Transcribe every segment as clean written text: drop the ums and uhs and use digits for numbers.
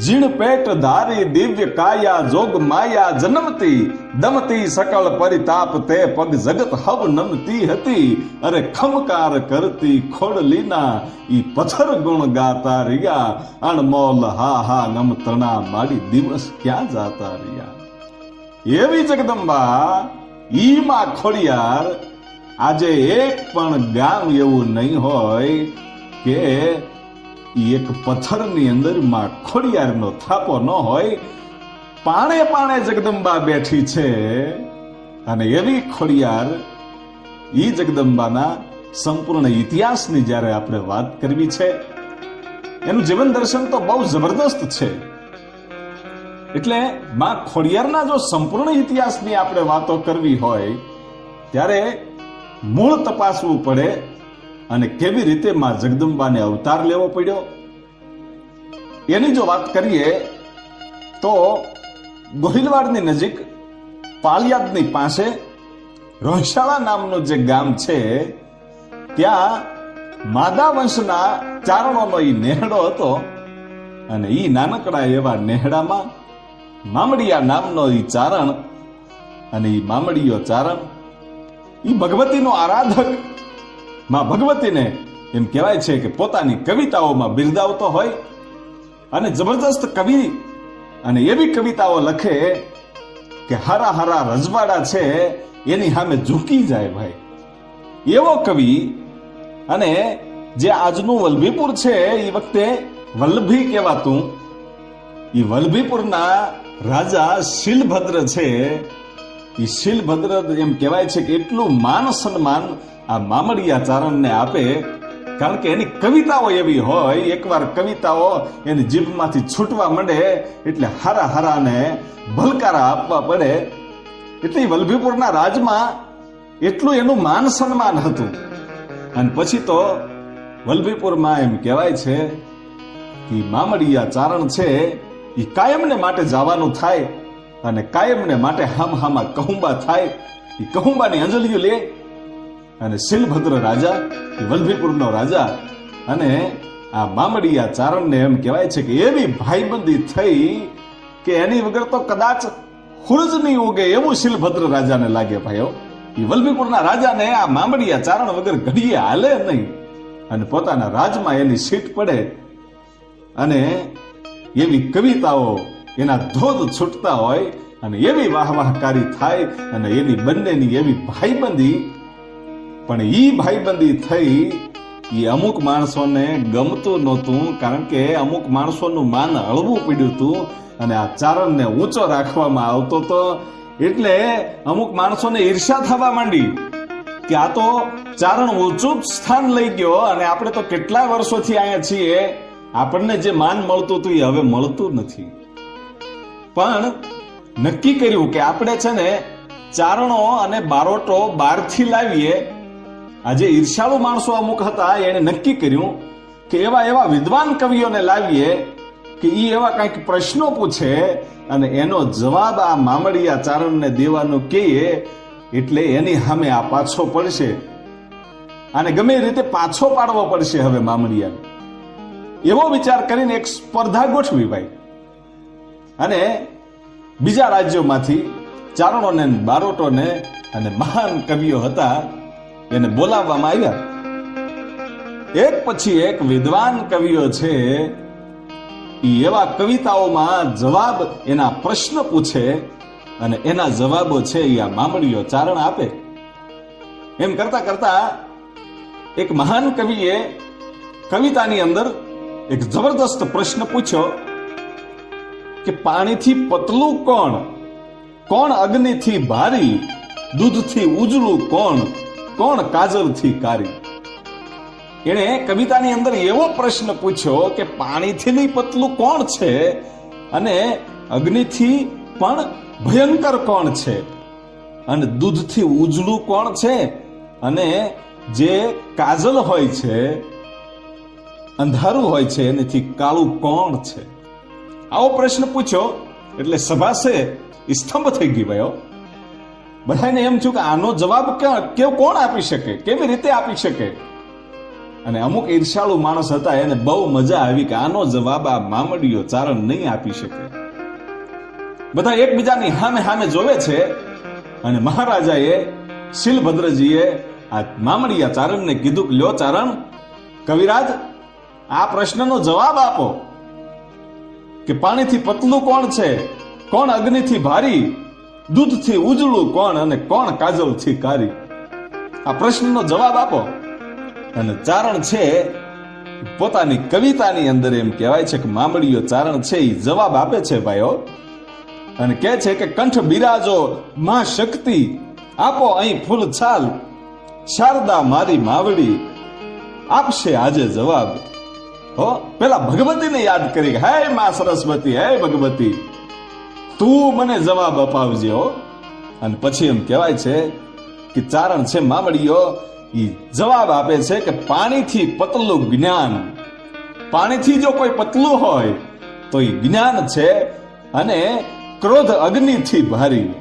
જીણ પેટ ધારી દિવ્ય કાયા જોગ માયા જન્મતી દમતી સકળ પરિતાપ તે પગ જગત હવ નમતી હતી અરે ખમકાર કરતી ખોડલીના ઈ પથ્થર ગુણ ગાતા રહ્યા અણમોલ હા હા ગમતણા માડી દિવસ ક્યાં જાતા રહ્યા. એવી જગદંબા ઈ માં ખોડિયાર આજે એક પણ ગામ એવું નહીં હોય કે એક પથ્થરની અંદર માં ખોડિયારનો થાપો ન હોય. પાણે પાણે જગદંબા બેઠી છે અને એવી ખોડિયાર ઈ જગદંબાના સંપૂર્ણ ઇતિહાસની જ્યારે આપણે વાત કરવી છે, એનું જીવન દર્શન તો બહુ જબરદસ્ત છે. એટલે માં ખોડિયારના જો સંપૂર્ણ ઇતિહાસની આપણે વાતો કરવી હોય ત્યારે મૂળ તપાસવું પડે અને કેવી રીતે માં જગદંબાને અવતાર લેવો પડ્યો એની જો વાત કરીએ તો ગોહિલવાડની નજીક પાળિયાદની પાસે રોહિશાળા નામનું જે ગામ છે ત્યાં માદા વંશના ચારણોનો ઈ નેહડો હતો અને ઈ નાનકડા એવા નેહડામાં મામડિયા નામનો ઈ ચારણ અને ઈ મામડિયો ચારણ ઈ ભગવતીનો આરાધક માં ભગવતીને એમ કહેવાય છે કે પોતાની કવિતાઓમાં બિરદાવતો હોય અને જબરદસ્ત કવિ અને એવી કવિતાઓ લખે કે હારા હારા રજવાડા છે એની સામે ઝૂકી જાય ભાઈ, એવો કવિ. અને જે આજનું વલ્લભીપુર છે એ વખતે વલ્લભી કહેવાતું, એ વલ્લભીપુરના રાજા શીલભદ્ર છે. એ શીલભદ્ર એમ કહેવાય છે કે એટલું માન સન્માન આ મામડિયા ચારણને આપે કારણ કે એની કવિતાઓ એવી હોય. એકવાર કવિતાઓ એની જીભમાંથી છૂટવા માંડે એટલે હારા હારાને ભલકારા આપવા પડે. એટલે વલ્લભીપુરના રાજમાં એટલું એનું માન સન્માન હતું. અને પછી તો વલ્લભીપુરમાં એમ કહેવાય છે કે મામડિયા ચારણ છે એ કાયમને માટે જવાનું થાય અને કાયમને માટે હામહામાં કહુંબા થાય. એ કહુંબાની અંજલિઓ લે અને શીલભદ્ર રાજા, વલ્લભીપુરનો રાજા, અને આ મામડિયા ચારણને એમ કહેવાય છે કે એવી ભાઈબંધી થઈ કે એની વગર તો કદાચ હુરજ નહીં ઉગે એવું શીલભદ્ર રાજાને લાગે. ભાઈઓ, એ વલ્લભીપુરના રાજાને આ મામડિયા ચારણ વગર ઘડીએ હાલે નહીં અને પોતાના રાજમાં એની સીટ પડે અને એવી કવિતાઓ એના ધોધ છૂટતા હોય અને એવી વાહવાહકારી થાય અને એની બંનેની એવી ભાઈબંધી. પણ ઈ ભાઈબંધી થઈ એ અમુક માણસોને ગમતું નહોતું કારણ કે અમુક માણસોનું માન હળવું પડ્યું હતું અને આ ચારણને ઊંચો રાખવામાં આવતો હતો. એટલે અમુક માણસોને ઈર્ષા થવા માંડી કે આ તો ચારણ ઊંચું સ્થાન લઈ ગયો અને આપણે તો કેટલા વર્ષોથી અહીંયા છીએ, આપણને જે માન મળતું હતું એ હવે મળતું નથી. પણ નક્કી કર્યું કે આપણે છે ને ચારણો અને બારોટો બહારથી લાવીએ. આજે ઈર્ષાળુ માણસો અમુક હતા એને નક્કી કર્યું કે એવા એવા વિદ્વાન કવિઓને લાવીએ કે ઈ એવા કંઈક પ્રશ્નો પૂછે અને એનો જવાબ આ મામડિયા ચારણને દેવાનું કહીએ એટલે એની સામે આ પાછો પડશે અને ગમે એ રીતે પાછો પાડવો પડશે હવે મામડિયાને. એવો વિચાર કરીને એક સ્પર્ધા ગોઠવી ભાઈ અને બીજા રાજ્યોમાંથી ચારણોને બારોટોને અને મહાન કવિઓ હતા એને બોલાવવામાં આવ્યા. એક પછી એક વિદ્વાન કવિઓ છે એ એવા કવિતાઓમાં જવાબ એના પ્રશ્ન પૂછે અને એના જવાબો છે એ આ મામડિયો ચારણ આપે. એમ કરતા કરતા એક મહાન કવિએ કવિતાની અંદર એક જબરદસ્ત પ્રશ્ન પૂછ્યો કે પાણીથી પતલું કોણ, કોણ અગ્નિથી ભારી, દૂધથી ઉજળું કોણ, કોણ કાજલથી કારી. એણે કવિતાની અંદર એવો પ્રશ્ન પૂછ્યો કે પાણીથી પતલું કોણ છે અને અગ્નિથી પણ ભયંકર કોણ છે અને દૂધથી ઉજળું કોણ છે અને જે કાજલ હોય છે અંધારું હોય છે એનાથી કાળું કોણ છે. આવો પ્રશ્ન પૂછ્યો એટલે સભા છે એ સ્તંભ થઈ ગઈ ભાઈઓ. બધાને એમ થયું કે આનો જવાબ કોણ આપી શકે, કેવી રીતે આપી શકે. અને અમુક ઈર્ષાળુ માણસ હતા, એને બહુ મજા આવી કે આનો જવાબ આ મામડીયો ચારણ નહીં આપી શકે. બધા એકબીજાની સામે સામે જોવે છે અને મહારાજાએ શીલભદ્રજીએ આ મામડિયા ચારણને કીધું કે લ્યો ચારણ, કવિરાજ, આ પ્રશ્નનો જવાબ આપો કે પાણીથી પતલું કોણ છે, કોણ અગ્નિથી ભારી, દૂધથી ઉજળું કોણ અને કોણ કાજલથી કારી. આ પ્રશ્નનો જવાબ આપો. અને ચારણ છે પોતાની કવિતાની અંદર એમ કહેવાય છે કે મામડીયો ચારણ છે એ જવાબ આપે છે ભાઈઓ, અને કહે છે કે કંઠ બિરાજો માં શક્તિ, આપો અહીં ફૂલ છાલ, શારદા મારી માવડી, આપશે આજે જવાબ. હો, પેલા ભગવતીને યાદ કરી, હે માં સરસ્વતી, હે ભગવતી, તું મને જવાબ અપાવજે. હો, અને પછી એમ કહેવાય છે કે ચારણ છે મામડીયો ઈ જવાબ આપે છે કે પાણીથી પતલું જ્ઞાન. પાણીથી જો કોઈ પતલું હોય તો એ જ્ઞાન છે, અને ક્રોધ અગ્નિથી ભારી.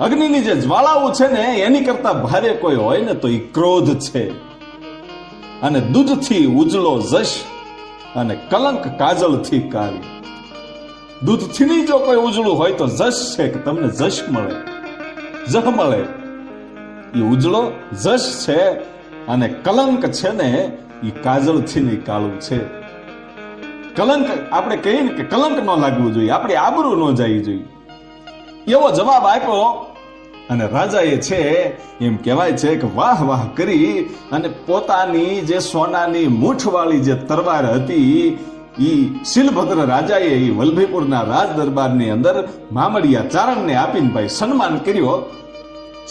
અગ્નિની જે જ્વાળાઓ છે ને એની કરતા ભારે કોઈ હોય ને તો એ ક્રોધ છે. અને દૂધથી ઉજળો જશ, અને કલંક કાજલથી કાળી. દૂધથી નહીં જો કોઈ ઉજળું હોય તો જશ છે કે તમને જશ મળે, જહ મળે. એ ઉજળો જશ છે, અને કલંક છે ને એ કાજલથી નહીં કાળું છે. કલંક આપણે કહીએ ને કે કલંક ન લાગવું જોઈએ, આપણી આબરૂ ન જવી જોઈએ, એવો જવાબ આપ્યો. અને રાજાએ છે એમ કહેવાય છે કે વાહ વાહ કરી અને પોતાની જે સોનાની મૂઠવાળી જે તરવાર હતી ઈ શીલભદ્ર રાજાએ ઈ વલ્લભીપુરના રાજ દરબારની અંદર મામડિયા ચારણને આપીને ભાઈ સન્માન કર્યો.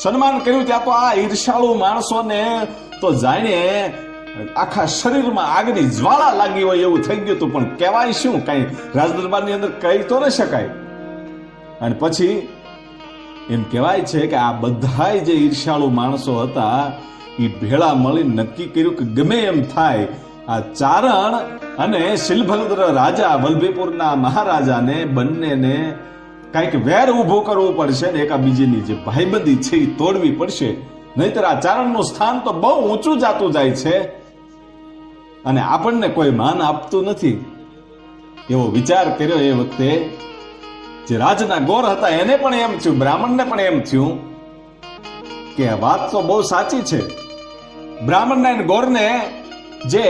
સન્માન કર્યું ત્યાં તો આ ઈર્ષાળુ માણસોને તો જાણે આખા શરીરમાં આગની જ્વાળા લાગી હોય એવું થઈ ગયું હતું, પણ કહેવાય શું, કઈ રાજ દરબારની અંદર કહી તો ન શકાય. અને પછી એમ કહેવાય છે કે આ બધા જે ઈર્ષાળુ માણસો હતા એ ભેળા મળી નક્કી કર્યું કે ગમે એમ થાય આ ચારણ અને શીલભદ્ર રાજા વલ્લભીપુરના મહારાજાને બંનેને કઈક વેર ઉભો કરવું પડશે ને એકાબીજીની જે ભાઈબંધી છે એ તોડવી પડશે, નહીતર આ ચારણનું સ્થાન તો બહુ ઊંચું જાતું જાય છે અને આપણને કોઈ માન આપતું નથી. એવો વિચાર કર્યો એ વખતે જે રાજના ગોર હતા એને પણ એમ થયું, બ્રાહ્મણને પણ એમ થયું કે આ વાત તો બહુ સાચી છે. બ્રાહ્મણને ગોરને જે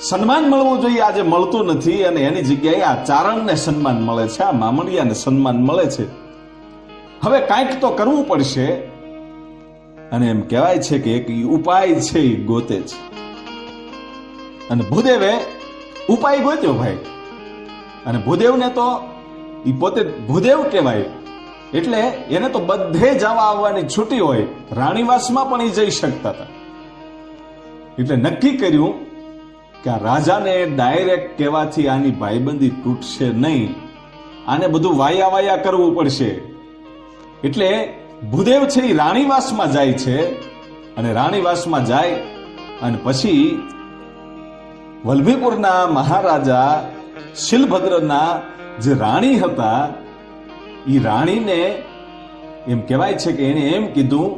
સન્માન મળવું જોઈએ આજે મળતું નથી, અને એની જગ્યાએ આ ચારણને સન્માન મળે છે, આ મામડિયાને સન્માન મળે છે. હવે કાંઈક તો કરવું પડશે. અને એમ કહેવાય છે કે એક ઉપાય છે એ ગોતે છે. અને ભૂદેવે ઉપાય ગોત્યો ભાઈ. અને ભૂદેવને તો એ પોતે ભૂદેવ કહેવાય, એટલે એને તો બધે જવા આવવાની છૂટી હોય, રાણીવાસમાં પણ એ જઈ શકતા હતા. એટલે નક્કી કર્યું કે આ રાજાને ડાયરેક્ટ કહેવાથી આની ભાઈબંધી તૂટશે નહીં, આને બધું વાયા વાયા કરવું પડશે. એટલે ભૂદેવ છે એ રાણીવાસમાં જાય છે, અને રાણીવાસમાં જાય અને પછી વલ્લભીપુરના મહારાજા શીલભદ્રના જે રાણી હતા એ રાણીને એમ કહેવાય છે કે એને એમ કીધું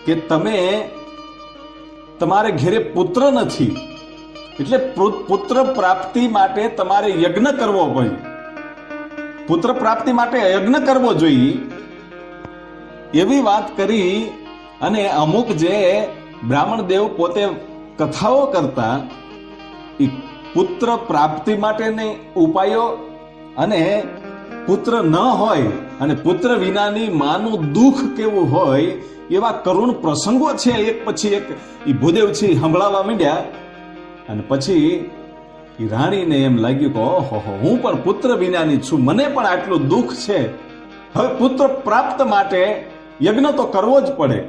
કે તમે તમારે ઘેરે પુત્ર નથી, એટલે પુત્ર પ્રાપ્તિ માટે તમારે યજ્ઞ કરવો પડે, પુત્ર પ્રાપ્તિ માટે યજ્ઞ કરવો જોઈએ એવી વાત કરી. અને અમુક જે બ્રાહ્મણ દેવ પોતે કથાઓ કરતા એ પુત્ર પ્રાપ્તિ માટેની ઉપાયો અને પુત્ર ન હોય અને પુત્ર વિનાની માનું દુઃખ કેવું હોય એવા કરુણ પ્રસંગો છે એક પછી એક એ ભૂદેવ છે સંભળાવવા માંડ્યા. અને પછી એ રાણીને એમ લાગ્યું કે ઓહો, હું પણ પુત્ર વિનાની છું, મને પણ આટલું દુઃખ છે, હવે પુત્ર પ્રાપ્ત માટે યજ્ઞ તો કરવો જ પડે.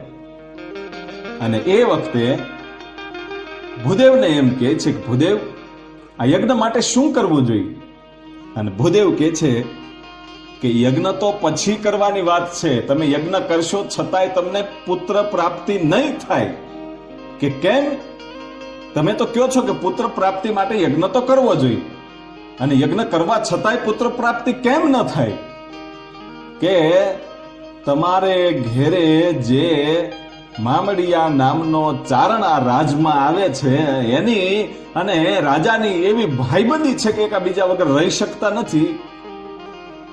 અને એ વખતે ભૂદેવને એમ કહે છે કે ભૂદેવ, આ યજ્ઞ માટે શું કરવું જોઈએ? અને ભૂદેવ કહે છે કે યજ્ઞ તો પછી કરવાની વાત છે, તમે યજ્ઞ કરશો છતાંય તમને પુત્ર પ્રાપ્તિ નહીં થાય. કે કેમ? તમે તો કહો છો કે પુત્ર પ્રાપ્તિ માટે યજ્ઞ તો કરવો જોઈએ, અને યજ્ઞ કરવા છતાંય પુત્ર પ્રાપ્તિ કેમ ન થાય? કે તમારે ઘેરે જે મામડિયા નામનો ચારણ આ રાજમાં આવે છે, એની અને રાજાની એવી ભાઈબંધી છે કે એકાબીજા વગર રહી શકતા નથી.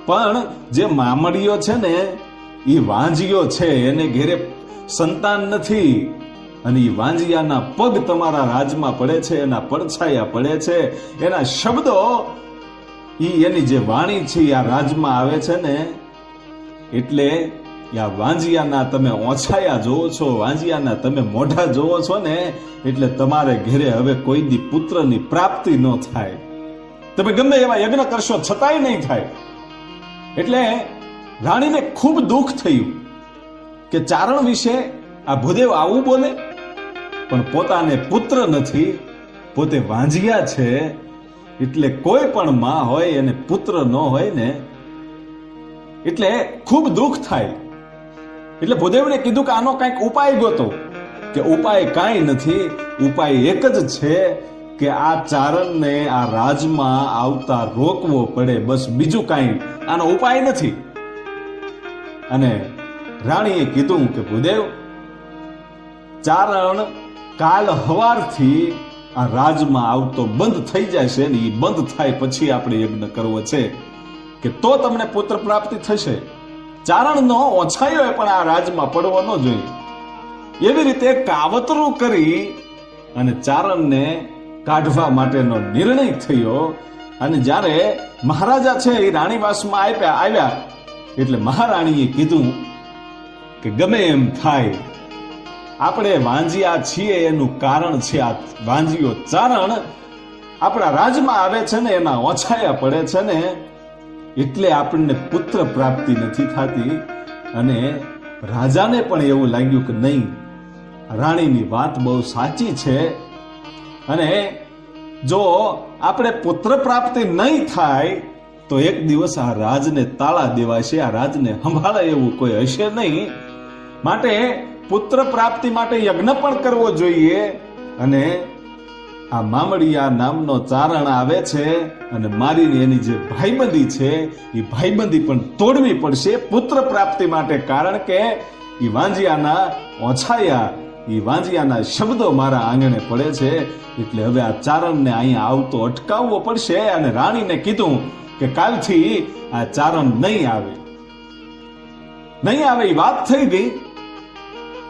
પણ જે મામડિયો છે ને એ વાંજિયો છે, એને ઘેરે સંતાન નથી, અને એ વાંજિયાના પગ તમારા રાજમાં પડે છે, એના પડછાયા પડે છે, એના શબ્દો, એની જે વાણી છે આ રાજમાં આવે છે ને, એટલે આ વાંજિયાના તમે ઓછાયા જોવો છો, વાંજિયાના તમે મોઢા જોવો છો ને, એટલે તમારે ઘેરે હવે કોઈ દી પુત્રની પ્રાપ્તિ ન થાય. તમે ગમે એવા યજ્ઞ કરશો છતાંય નહીં થાય. એટલે રાણીને ખૂબ દુઃખ થયું કે ચારણ વિશે આ ભૂદેવ આવું બોલે, પણ પોતાને પુત્ર નથી, પોતે વાંજિયા છે, એટલે કોઈ પણ માં હોય એને પુત્ર ન હોય ને, એટલે ખૂબ દુઃખ થાય. એટલે ભૂદેવને કીધું કે આનો કંઈક ઉપાય ગોતો. કે ઉપાય કાંઈ નથી, ઉપાય એક જ છે કે આ ચારણને આ રાજમાં આવતા રોકવો પડે, બસ બીજું કાંઈ આનો ઉપાય નથી. અને રાણીએ કીધું કે ભૂદેવ, ચારણ કાલ હવારથી આ રાજમાં આવતો બંધ થઈ જશે ને, એ બંધ થાય પછી આપણે યજ્ઞ કરવો છે, કે તો તમને પુત્ર પ્રાપ્તિ થશે. ચારણનો ઓછાયો પણ આ રાજમાં પડવો ન જોઈએ. એવી રીતે કાવતરું કરી અને ચારણને કાઢવા માટેનો નિર્ણય થયો. અને જ્યારે મહારાજા છે એ રાણીવાસમાં આવ્યા એટલે મહારાણીએ કીધું કે ગમે એમ થાય, આપણે વાંજિયા છીએ એનું કારણ છે આ વાંજિયો ચારણ આપણા રાજમાં આવે છે ને, એના ઓછાયા પડે છે ને, એટલે આપણને પુત્ર પ્રાપ્તિ નથી થતી. અને રાજાને પણ એવું લાગ્યું કે નહીં, રાણીની વાત બહુ સાચી છે, અને જો આપણે પુત્ર પ્રાપ્તિ નહીં થાય તો એક દિવસ આ રાજને તાળા દેવાશે, આ રાજને સંભાળે એવું કોઈ હશે નહીં. માટે પુત્ર પ્રાપ્તિ માટે યજ્ઞ પણ કરવો જોઈએ. અને આ મામડિયા નામનો ચારણ આવે છે અને મારીને એની જે ભાઈબંધી છે એ ભાઈબંધી પણ તોડવી પડશે પુત્ર પ્રાપ્તિ માટે. કારણ કે એ વાંજિયાના ઓછાયા, એ વાંજિયાના શબ્દો મારા આંગણે પડે છે, એટલે હવે આ ચારણને અહીંયા આવતો અટકાવવો પડશે. અને રાણીને કીધું કે કાલથી આ ચારણ નહીં આવે એ વાત થઈ ગઈ.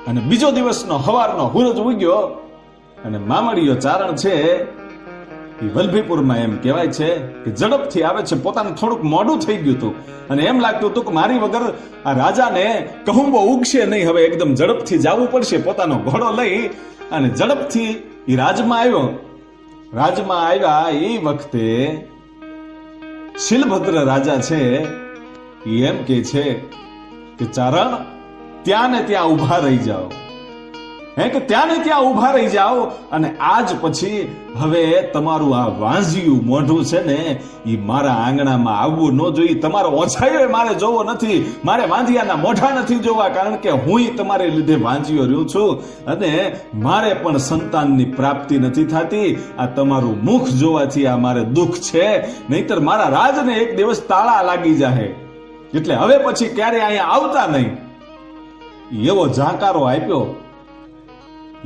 અને બીજો દિવસનો હવારનો સૂરજ ઉગ્યો અને મામડિયો ચારણ છે એ વલ્લભીપુરમાં એમ કહેવાય છે કે ઝડપથી આવે છે. પોતાને થોડુંક મોડું થઈ ગયું હતું અને એમ લાગતું હતું કે મારી વગર આ રાજાને કહુંબો ઉગશે નહીં, હવે એકદમ ઝડપથી જવું પડશે. પોતાનો ઘોડો લઈ અને ઝડપથી એ રાજમાં આવ્યો. રાજમાં આવ્યા એ વખતે શિલભદ્ર રાજા છે એ એમ કે છે કે ચારણ ત્યાં ને ત્યાં ઉભા રહી જાઓ, કે ત્યાં ને ત્યાં ઉભા રહી જાઓ, અને આજ પછી હવે તમારું આ વાંજિયું મોઢું છે ને એ મારા આંગણામાં આવવું ન જોઈએ. તમારો ઓછાયો મારે જોવો નથી, મારે વાંજિયાના મોઢા નથી જોવા, કારણ કે હું તમારે લીધે વાંજિયો રહ્યો છું અને મારે પણ સંતાનની પ્રાપ્તિ નથી થતી. આ તમારું મુખ જોવાથી આ મારે દુઃખ છે, નહીતર મારા રાજને એક દિવસ તાળા લાગી જાય, એટલે હવે પછી ક્યારે અહીંયા આવતા નહીં. એવો જાકારો આપ્યો.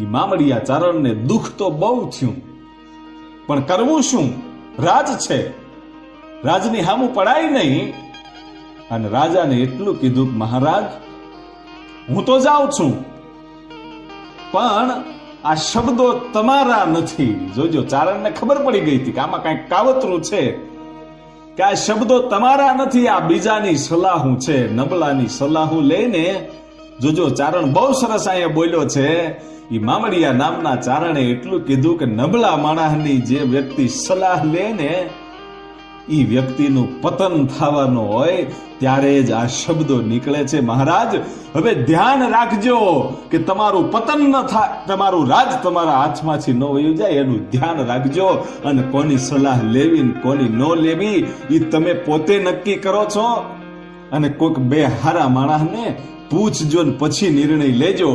ઈ મામડિયા ચારણને દુઃખ તો બહુ થયું, પણ કરવું શું? રાજ છે, રાજની સામું પડાય નહીં. અને રાજાને એટલું કીધું કે મહારાજ, હું તો જાઉં છું, પણ આ શબ્દો તમારા નથી. જોજો, ચારણને ખબર પડી ગઈ હતી કે આમાં કઈક કાવતરું છે, કે આ શબ્દો તમારા નથી, આ બીજાની સલાહું છે, નબળાની સલાહું લઈને. જોજો, ચારણ બહુ સરસ અહીંયા બોલ્યો છે. એ મામડિયા નામના ચારણે એટલું કીધું કે નબળા માણસની જે વ્યક્તિ સલાહ લે ને એ વ્યક્તિનું પતન થવાનું હોય ત્યારે જ આ શબ્દો નીકળે છે. મહારાજ, હવે ધ્યાન રાખજો કે તમારું પતન ન થાય, તમારું રાજ તમારા હાથમાંથી ન વયું જાય, એનું ધ્યાન રાખજો. અને કોની સલાહ લેવી ને કોની ન લેવી એ તમે પોતે નક્કી કરો છો. અને કોઈક બે હારા માણસને પૂછજો ને પછી નિર્ણય લેજો.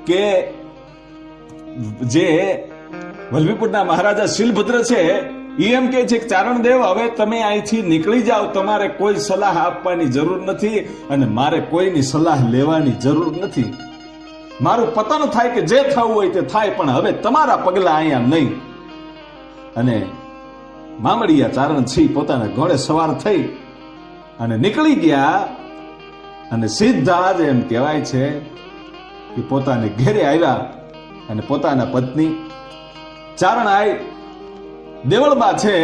કે જે વલ્લભીપુરના મહારાજા શિલભદ્ર છે એ એમ કે છે કે ચારણ દેવ, હવે તમે અહીંથી નીકળી જાઓ, તમારે કોઈ સલાહ આપવાની જરૂર નથી અને મારે કોઈની સલાહ લેવાની જરૂર નથી. મારું પતન થાય કે જે થવું હોય તે થાય, પણ હવે તમારા પગલા અહીંયા નહીં. અને મામડિયા ચારણ છી પોતાના ઘોડે સવાર થઈ અને નીકળી ગયા. અને સીધા જ એમ કહેવાય છે કે પોતાને ઘેરે આવ્યા. અને પોતાના પત્ની ચારણાઈ દેવળબા છે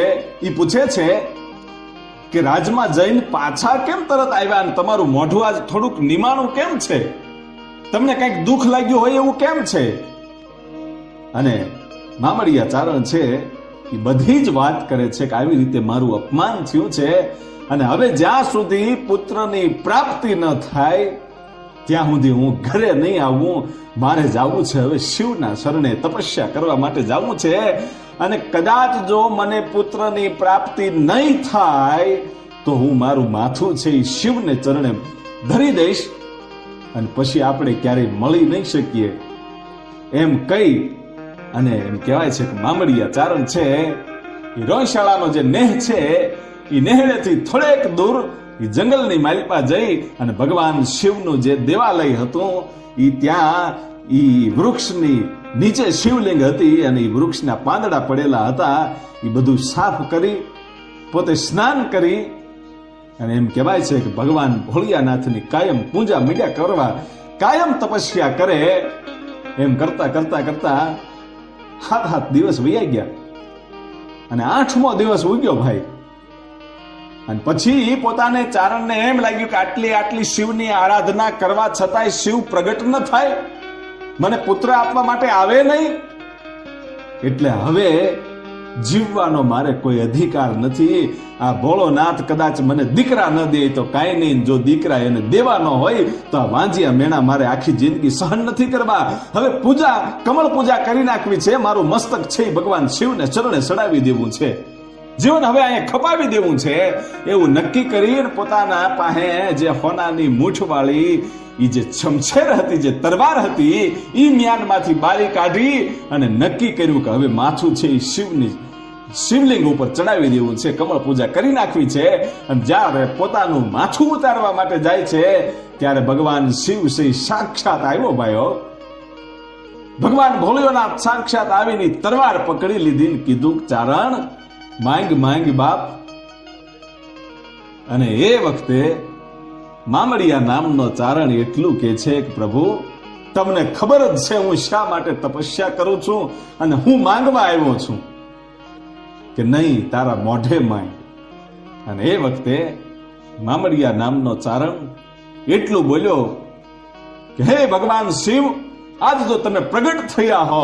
એ પૂછે છે કે રાજમાં જઈને પાછા કેમ તરત આવ્યા, અને તમારું મોઢું આજ થોડુંક નિમાણું કેમ છે? તમને કંઈક દુઃખ લાગ્યું હોય એવું કેમ છે? અને મામડિયા ચારણ છે એ બધી જ વાત કરે છે કે આવી રીતે મારું અપમાન થયું છે, અને હવે જ્યાં સુધી પુત્રની પ્રાપ્તિ ન થાય ત્યાં સુધી હું ઘરે નહીં આવું. મારે જવું છે હવે શિવના શરણે તપસ્યા કરવા માટે જવું છે. અને કદાચ જો મને પુત્રની પ્રાપ્તિ નહીં થાય તો હું મારું માથું છે એ શિવને ચરણે ધરી દઈશ, અને પછી આપણે ક્યારેય મળી નહીં શકીએ. એમ કહી અને એમ કહેવાય છે કે મામડિયા ચારણ છે એ રોયશાળાનો જે નેહ છે એ નેહડેથી થોડેક દૂર એ જંગલની માલિપા જઈ અને ભગવાન શિવનું જે દેવાલય હતું એ ત્યાં એ વૃક્ષની નીચે શિવલિંગ હતી અને એ વૃક્ષના પાંદડા પડેલા હતા એ બધું સાફ કરી પોતે સ્નાન કરી અને એમ કહેવાય છે કે ભગવાન ભોળિયાનાથની કાયમ પૂજા મીડ્યા કરવા, કાયમ તપસ્યા કરે. એમ કરતા કરતા કરતા 7 દિવસ વૈયા ગયા અને 8મો દિવસ ઉગ્યો ભાઈ. અને પછી પોતાને ચારણને એમ લાગ્યું કે આટલી શિવની આરાધના કરવા છતાંય શિવ પ્રગટ ન થાય, મને પુત્ર આપવા માટે આવે નહીં, એટલે હવે જીવવાનો મારે કોઈ અધિકાર નથી. આ ભોળોનાથ કદાચ મને દીકરા ન દે તો કાંઈ નહીં, જો દીકરા એને દેવાનો હોય તો આ વાંજિયા મેણા મારે આખી જિંદગી સહન નથી કરવા. હવે પૂજા, કમળ પૂજા કરી નાખવી છે. મારું મસ્તક છે ભગવાન શિવને ચરણે ચડાવી દેવું છે, જીવન હવે અહીંયા ખપાવી દેવું છે. એવું નક્કી કરીને પોતાના પાસે જે હોનાની મૂઠવાળી એ જે છમછેર હતી, જે તરવાર હતી, એ મ્યાનમાંથી બારી કાઢી અને નક્કી કર્યું કે હવે માથું છે એ શિવલિંગ ઉપર ચડાવી દેવું છે, કમળ પૂજા કરી નાખવી છે. અને જ્યારે પોતાનું માથું ઉતારવા માટે જાય છે ત્યારે ભગવાન શિવ છે સાક્ષાત આવ્યો ભાઈઓ. ભગવાન ભોળિયોનાથ સાક્ષાત આવીને તરવાર પકડી લીધી ને કીધું ચારણ માંગ માંગ બાપ. અને એ વખતે મામડિયા નામનો ચારણ એટલું કે છે કે પ્રભુ તમને ખબર જ છે હું શા માટે તપસ્યા કરું છું અને હું માંગવા આવ્યો છું, કે નહીં તારા મોઢે માંગ. અને એ વખતે મામડિયા નામનો ચારણ એટલું બોલ્યો કે હે ભગવાન શિવ, આજ જો તમે પ્રગટ થયા હો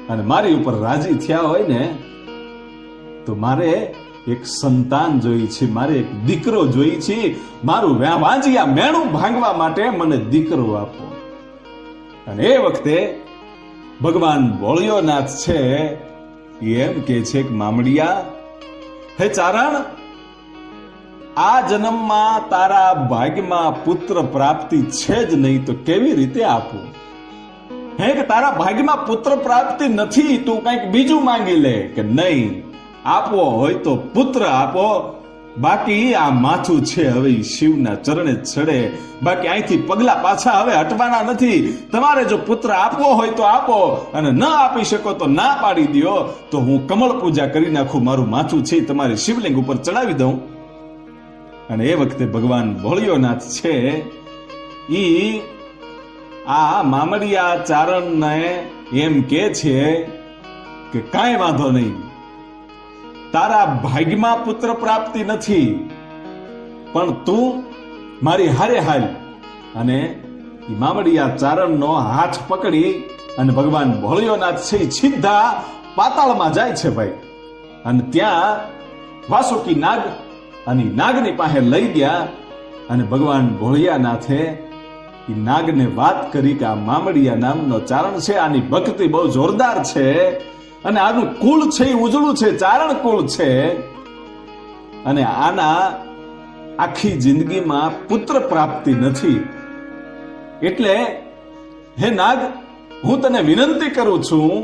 અને મારી ઉપર રાજી થયા હોય ને તો મારે એક સંતાન જોઈ છે, મારે એક દીકરો જોઈ છે. મારું વાંજિયા મેણું ભાંગવા માટે મને દીકરો આપો. અને એ વખતે ભગવાન ભોળિયોનાથ છે એમ કે છે કે મામડિયા, હે ચારણ, આ જન્મમાં તારા ભાગ્યમાં પુત્ર પ્રાપ્તિ છે જ નહીં તો કેવી રીતે આપું? હે કે તારા ભાગ્યમાં પુત્ર પ્રાપ્તિ નથી, તું કંઈક બીજું માંગી લે. કે નહીં, આપવો હોય તો પુત્ર આપો, બાકી આ માથું છે હવે શિવના ચરણે ચડે, બાકી અહીંથી પગલા પાછા હવે હટવાના નથી. તમારે જો પુત્ર આપવો હોય તો આપો, અને ન આપી શકો તો ના પાડી દો, તો હું કમળ પૂજા કરી નાખું, મારું માથું છે તમારી શિવલિંગ ઉપર ચડાવી દઉં. અને એ વખતે ભગવાન ભોળિયોનાથ છે ઈ આ મામડિયા ચારણને એમ કે છે કે કાંઈ વાંધો નહીં, તારા ભાગ્યમાં પુત્ર પ્રાપ્તિ નથી, પણ તું મારી હારે હાલ. અને મામડિયા ચારણનો હાથ પકડી અને ભગવાન ભોળિયોનાથ છે સીધા પાતાળમાં જાય છે ભાઈ. અને ત્યાં વાસુકી નાગ અને નાગની પાસે લઈ ગયા. અને ભગવાન ભોળિયાનાથે એ નાગને વાત કરી કે આ મામડિયા નામનો ચારણ છે, આની ભક્તિ બહુ જોરદાર છે અને આનું કુળ છે એ ઉજળું છે, ચારણ કુળ છે, અને આના આખી જિંદગીમાં પુત્ર પ્રાપ્તિ નથી. એટલે હે નાગ, હું તને વિનંતી કરું છું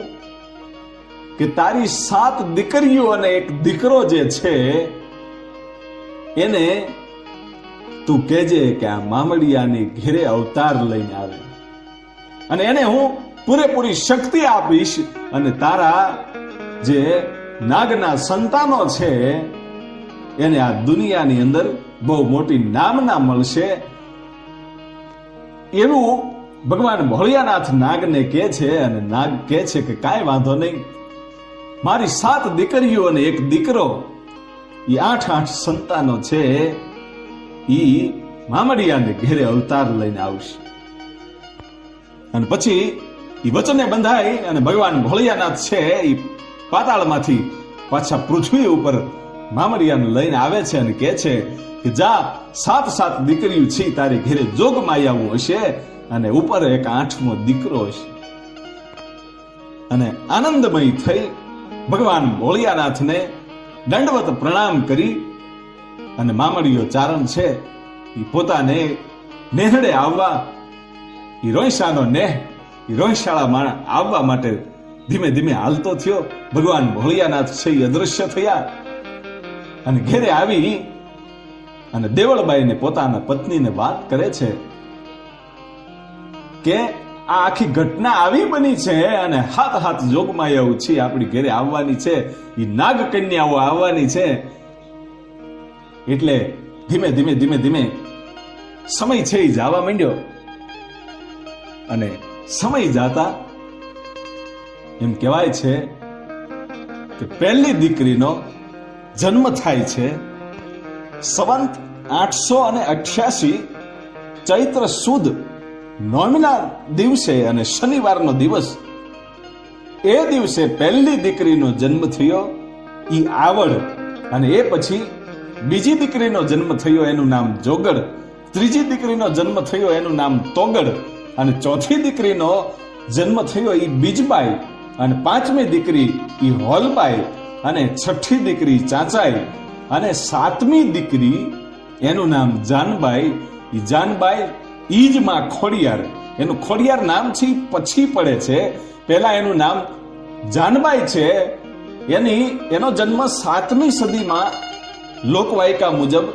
કે તારી 7 દીકરીઓ અને એક દીકરો જે છે એને તું કહેજે કે આ મામડિયાની ઘેરે અવતાર લઈને આવે. અને એને હું પૂરેપૂરી શક્તિ આપીશ અને તારા જે નાગના સંતાનો છે એને આ દુનિયાની અંદર બહુ મોટી નામના મળશે. એવું ભગવાન ભોળિયાનાથ નાગને કહે છે. અને નાગ કહે છે કે કાંઈ વાંધો નહીં, મારી 7 દીકરીઓ અને 1 દીકરો, એ 8 સંતાનો છે, એ મામડિયાને ઘેરે અવતાર લઈને આવશે. અને પછી એ વચને બંધાય અને ભગવાન ભોળિયાનાથ છે એ પાતાળમાંથી પાછા પૃથ્વી ઉપર મામડિયાને લઈને આવે છે અને કહે છે કે જા 7 દીકરીઓ છે તારી ઘેરે જોગમાયાઓ હશે અને ઉપર એક 8મો દીકરો હશે. અને આનંદમય થઈ ભગવાન ભોળિયાનાથને દંડવત પ્રણામ કરી અને મામડિયો ચારણ છે એ પોતાને નેહડે આવવા, એ રોહિશાનો નેહ, એ રોહિશાળામાં આવવા માટે ધીમે ધીમે હાલતો થયો. ભગવાન ભોળિયાનાથ છે એ અદૃશ્ય થયા અને ઘેરે આવી અને દેવળબાઈને પોતાના પત્નીને વાત કરે છે કે આ આખી ઘટના આવી બની છે અને 7 જોગમાયાઓ છે આપણી ઘેરે આવવાની છે, એ નાગ કન્યાઓ આવવાની છે. એટલે ધીમે ધીમે ધીમે ધીમે સમય છે એ જવા માંડ્યો. અને સમય જાતા એમ કહેવાય છે કે પહેલી દીકરીનો જન્મ થાય છે સંવંત 888 ચૈત્ર સુદ નોમના દિવસે અને શનિવારનો દિવસ. એ દિવસે પહેલી દીકરીનો જન્મ થયો ઈ આવડ. અને એ પછી બીજી દીકરીનો જન્મ થયો એનું નામ જોગડ, ત્રીજી દીકરીનો જન્મ થયો એનું નામ તોગડ, અને ચોથી દીકરીનો જન્મ થયો ઈ બીજબાઈ, અને 5મી દીકરી ઈ હોલબાઈ, અને 6ઠી દીકરી ચાચાઈ, અને 7મી દીકરી એનું નામ જાનબાઈ. ઈ જાનબાઈ ઈ જ માં ખોડિયાર. એનું ખોડિયાર નામ છે પછી પડે છે, પહેલા એનું નામ જાનબાઈ છે. એનો જન્મ 7મી સદીમાં લોકવાયકા મુજબ,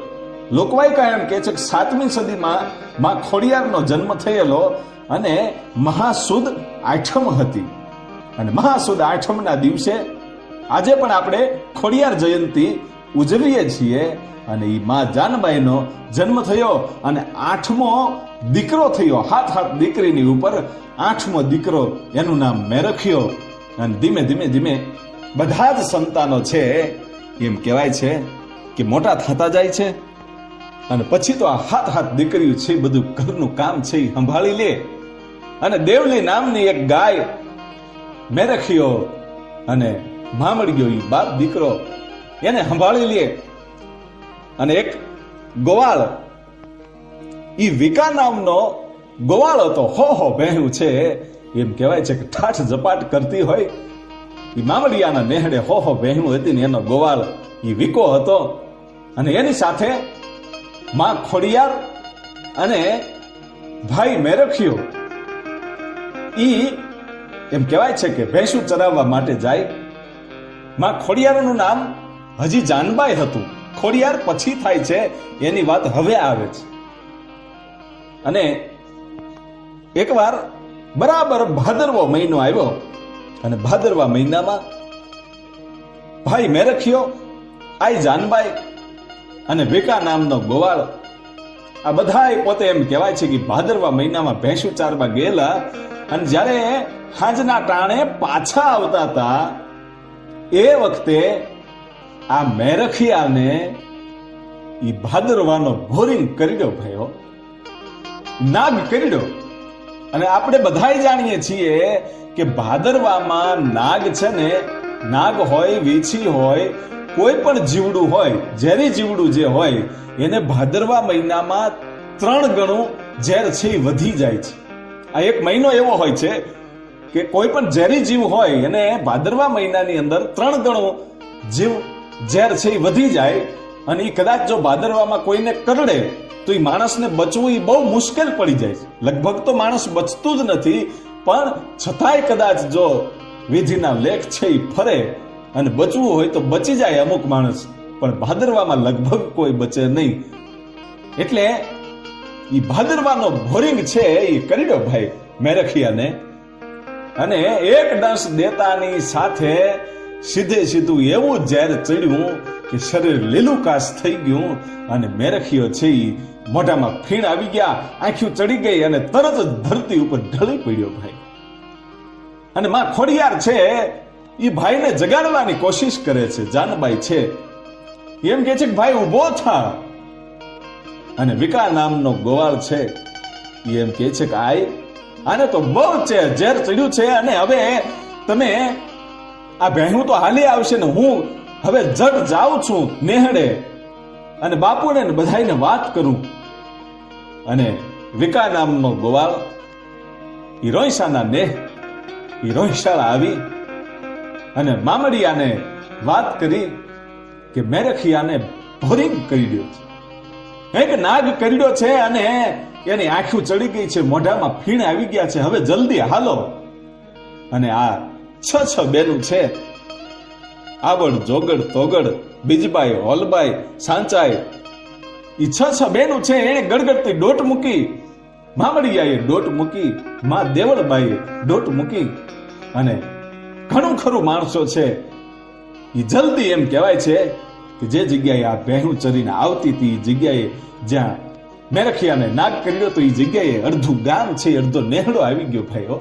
લોકવાયકા એમ કે છે કે 7મી સદીમાં માં ખોડિયારનો જન્મ થયેલો અને મહાસુદ આઠમ હતી. અને મહાસુદ આઠમના દિવસે આજે પણ આપણે ખોડિયાર જયંતિ ઉજવીએ છીએ. અને એ માં જાનબાઈનો જન્મ થયો અને 8મો દીકરો થયો. 7 દીકરીની ઉપર 8મો દીકરો, એનું નામ મેરખ્યો. અને ધીમે ધીમે ધીમે બધા જ સંતાનો છે એમ કહેવાય છે કે મોટા થતા જાય છે. અને પછી તો આ 7 દીકરીઓ છે બધું ઘરનું કામ છે એ સંભાળી લે. અને દેવલી નામની એક ગાય મેરખ્યો અને મામડિયો ઈ બાપ દીકરો એને સંભાળી લે. અને એક ગોવાળ, ઈ વિકા નામનો ગોવાળ હતો. હો બહેનું છે એમ કહેવાય છે કે ઠાઠ ઝપાટ કરતી હોય. ઈ મામડિયાના નેહડે હો બહેનું હતી ને એનો ગોવાળ ઈ વિકો હતો. અને એની સાથે માં ખોડિયાર અને ભાઈ મેરખ્યો ઈ એમ કહેવાય છે કે ભેંસું ચરાવવા માટે જાય. માં ખોડિયારનું નામ હજી જાનબાઈ હતું. ખોડિયાર પછી થાય છે, એની વાત હવે આવે છે. અને એકવાર બરાબર ભાદરવો મહિનો આવ્યો અને ભાદરવા મહિનામાં ભાઈ મેરખ્યો, આઈ જાનબાઈ અને વેકા નામનો ગોવાળ, આ બધા પોતે એમ કહેવાય છે કે ભાદરવા મહિનામાં ભેંસું ચારવા ગયેલા. અને જ્યારે સાંજના ટાણે પાછા આવતા હતા એ વખતે આ મેરખિયાને ઈ ભાદરવાનો ભોરિંગ કર્યો ભાઈઓ, નાગ કર્યો. અને આપણે બધાય જાણીએ છીએ કે ભાદરવામાં નાગ છે ને, નાગ હોય, વીછી હોય, કોઈ પણ જીવડું હોય, ઝેરી જીવડું જે હોય એને ભાદરવા મહિનામાં 3 ગણું ઝેર છે એ વધી જાય છે. આ એક મહિનો એવો હોય છે કે કોઈ પણ ઝેરી જીવ હોય એને ભાદરવા મહિનાની અંદર 3 ગણું ઝેર છે એ વધી જાય. અને એ કદાચ જો ભાદરવામાં કોઈને કરડે તો એ માણસને બચવું એ બહુ મુશ્કેલ પડી જાય છે. લગભગ તો માણસ બચતું જ નથી, પણ છતાંય કદાચ જો વિધિના લેખ છે એ ફરે અને બચવું હોય તો બચી જાય અમુક માણસ, પણ ભાદરવામાં લગભગ કોઈ બચે નહીં. એટલે એ ભાદરવાનો ભોરિંગ છે એ કર્યો ભાઈ. મેરખિયાને, અને એક ડંસ દેતાની સાથે સીધે સીધું એવું ઝેર ચડ્યું કે શરીર લીલુંકાશ થઈ ગયું, અને મેરખિયો છે એ મોઢામાં ફીણ આવી ગયા, આંખી ચડી ગઈ અને તરત જ ધરતી ઉપર ઢળી પડ્યો ભાઈ. અને માં ખોડિયાર છે એ ભાઈને જગાડવાની કોશિશ કરે છે. જાનબાઈ છે એમ કે છે કે ભાઈ ઉભો થા, અને વિકા નામનો ગોવાળ છે એમ કે છે કે આને તો બહુ છે ઝેર ચડ્યું છે, અને હવે તમે આ ભેહું તો હાલી આવશે ને હું હવે જટ જાઉં છું નેહડે અને બાપુને ને બધાઈને વાત કરું. અને વિકા નામનો ગોવાળ ઈ રોઈશાના નેહ ઈ રોઈશાળા આવી અને મામડિયાને વાત કરી કે મેરખિયાને ભોરિંગ કરી દો છે, એક નાગ કર્યો છે અને એની આંખો ચડી ગઈ છે, મોઢામાં ફીણ આવી ગયા છે, હવે જલ્દી હાલો. અને આ 6 બેનું છે, આવડ જોગડ તોગડ બીજબાઈ હોલબાઈ સાંચાઈ, ઈ 6 બેનું છે. એને ગડગડતી ડોટ મૂકી, મામડિયાએ ડોટ મૂકી, માં દેવળબાઈએ ડોટ મૂકી, અને ઘણું ખરું માણસો છે ઈ જલ્દી એમ કહેવાય છે કે જે જગ્યાએ આ ભેહું ચરીને આવતી હતી, જગ્યાએ જ્યાં મેરખિયાને નાગ કર્યો તો એ જગ્યાએ અડધું ગામ છે, અડધો નેહડો આવી ગયો ભાઈઓ.